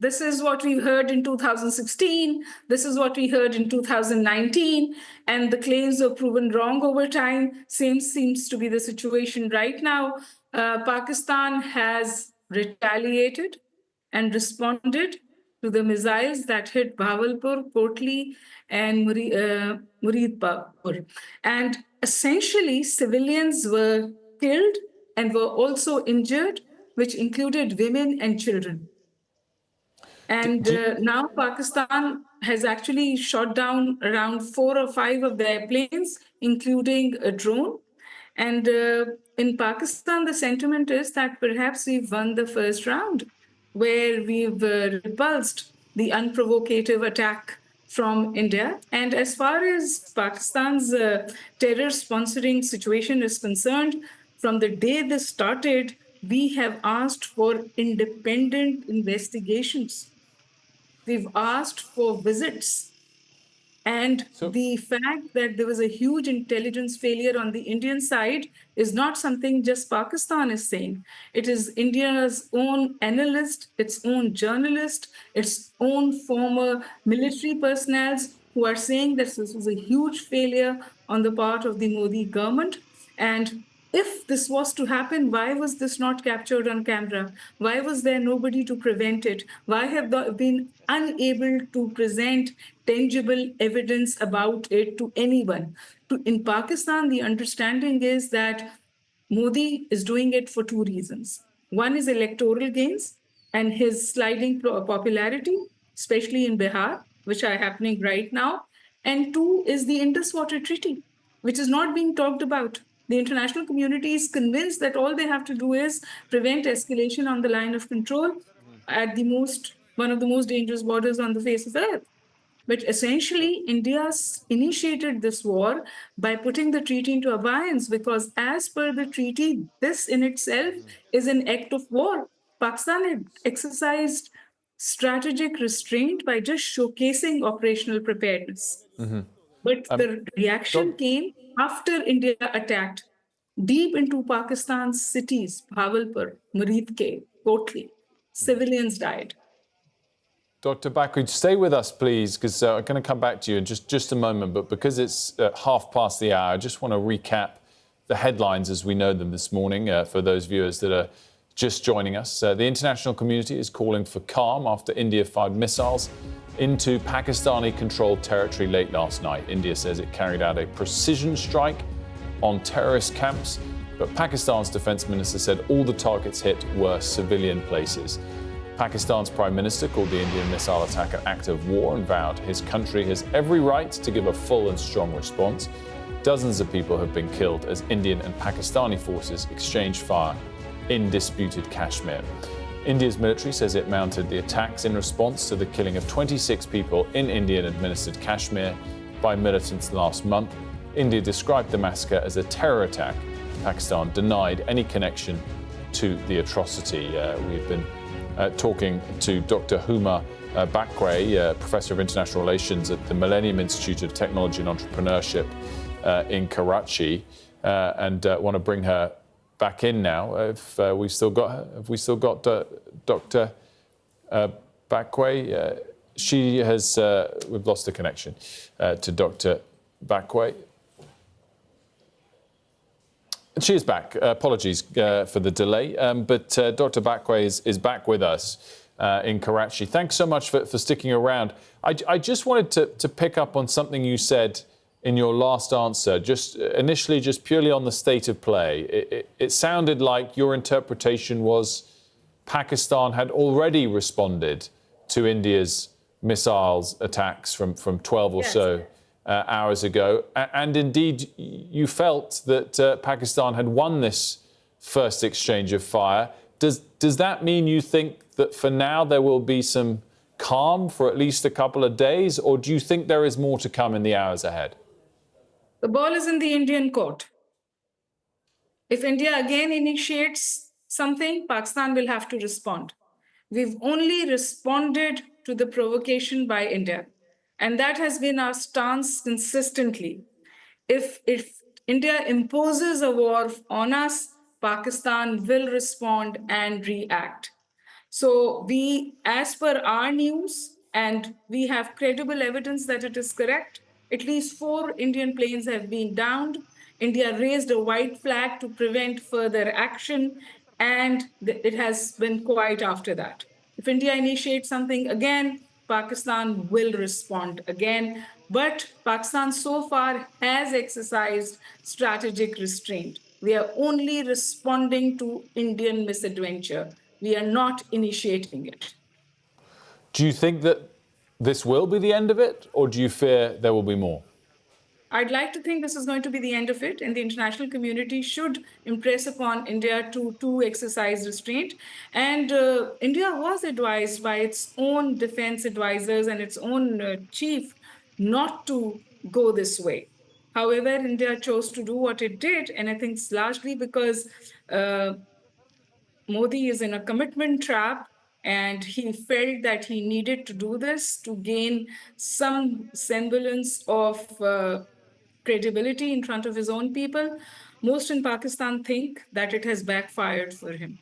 This is what we heard in 2016. This is what we heard in 2019. And the claims were proven wrong over time. Same seems to be the situation right now. Pakistan has retaliated and responded to the missiles that hit Bahawalpur, Kotli, and Muridpur. And essentially, civilians were killed and were also injured, which included women and children. And now Pakistan has actually shot down around 4 or 5 of their planes, including a drone. And in Pakistan, the sentiment is that perhaps we've won the first round, where we've repulsed the unprovocative attack from India. And as far as Pakistan's terror sponsoring situation is concerned, from the day this started, we have asked for independent investigations. We've asked for visits. And the fact that there was a huge intelligence failure on the Indian side is not something just Pakistan is saying. It is India's own analyst, its own journalist, its own former military personnel who are saying that this was a huge failure on the part of the Modi government. And if this was to happen, why was this not captured on camera? Why was there nobody to prevent it? Why have they been unable to present tangible evidence about it to anyone? In Pakistan, the understanding is that Modi is doing it for 2 reasons. One is electoral gains and his sliding popularity, especially in Bihar, which are happening right now. And two is the Indus Water Treaty, which is not being talked about. The international community is convinced that all they have to do is prevent escalation on the line of control at one of the most dangerous borders on the face of Earth. But essentially, India initiated this war by putting the treaty into abeyance because, as per the treaty, this in itself is an act of war. Pakistan had exercised strategic restraint by just showcasing operational preparedness. But the reaction came after India attacked deep into Pakistan's cities, Bahawalpur, Muridke, Kotli. Civilians died. Dr. Baqai, stay with us, please, because I'm going to come back to you in just a moment. But because it's half past the hour, I just want to recap the headlines as we know them this morning for those viewers that are just joining us. The international community is calling for calm after India fired missiles into Pakistani-controlled territory late last night. India says it carried out a precision strike on terrorist camps, but Pakistan's defense minister said all the targets hit were civilian places. Pakistan's Prime Minister called the Indian missile attack an act of war and vowed his country has every right to give a full and strong response. Dozens of people have been killed as Indian and Pakistani forces exchanged fire in disputed Kashmir. India's military says it mounted the attacks in response to the killing of 26 people in Indian-administered Kashmir by militants last month. India described the massacre as a terror attack. Pakistan denied any connection to the atrocity. We've been talking to Dr. Huma Baqai, Professor of International Relations at the Millennium Institute of Technology and Entrepreneurship in Karachi, and want to bring her back in now. Have we still got Dr. Baqai? She has. We've lost the connection to Dr. Baqai. She is back. Apologies for the delay, but Dr. Baqai is back with us in Karachi. Thanks so much for sticking around. I just wanted to pick up on something you said in your last answer, just initially, just purely on the state of play. It sounded like your interpretation was Pakistan had already responded to India's missiles attacks from 12 or so hours ago. And indeed, you felt that Pakistan had won this first exchange of fire. Does that mean you think that for now there will be some calm for at least a couple of days, or do you think there is more to come in the hours ahead? The ball is in the Indian court. If India again initiates something, Pakistan will have to respond. We've only responded to the provocation by India. And that has been our stance consistently. If India imposes a war on us, Pakistan will respond and react. So we, as per our news, and we have credible evidence that it is correct, at least 4 Indian planes have been downed. India raised a white flag to prevent further action, and it has been quiet after that. If India initiates something again, Pakistan will respond again. But Pakistan so far has exercised strategic restraint. We are only responding to Indian misadventure. We are not initiating it. Do you think that this will be the end of it, or do you fear there will be more? I'd like to think this is going to be the end of it, and the international community should impress upon India to exercise restraint. And India was advised by its own defense advisors and its own chief not to go this way. However, India chose to do what it did, and I think it's largely because Modi is in a commitment trap, and he felt that he needed to do this to gain some semblance of credibility in front of his own people. Most in Pakistan think that it has backfired for him.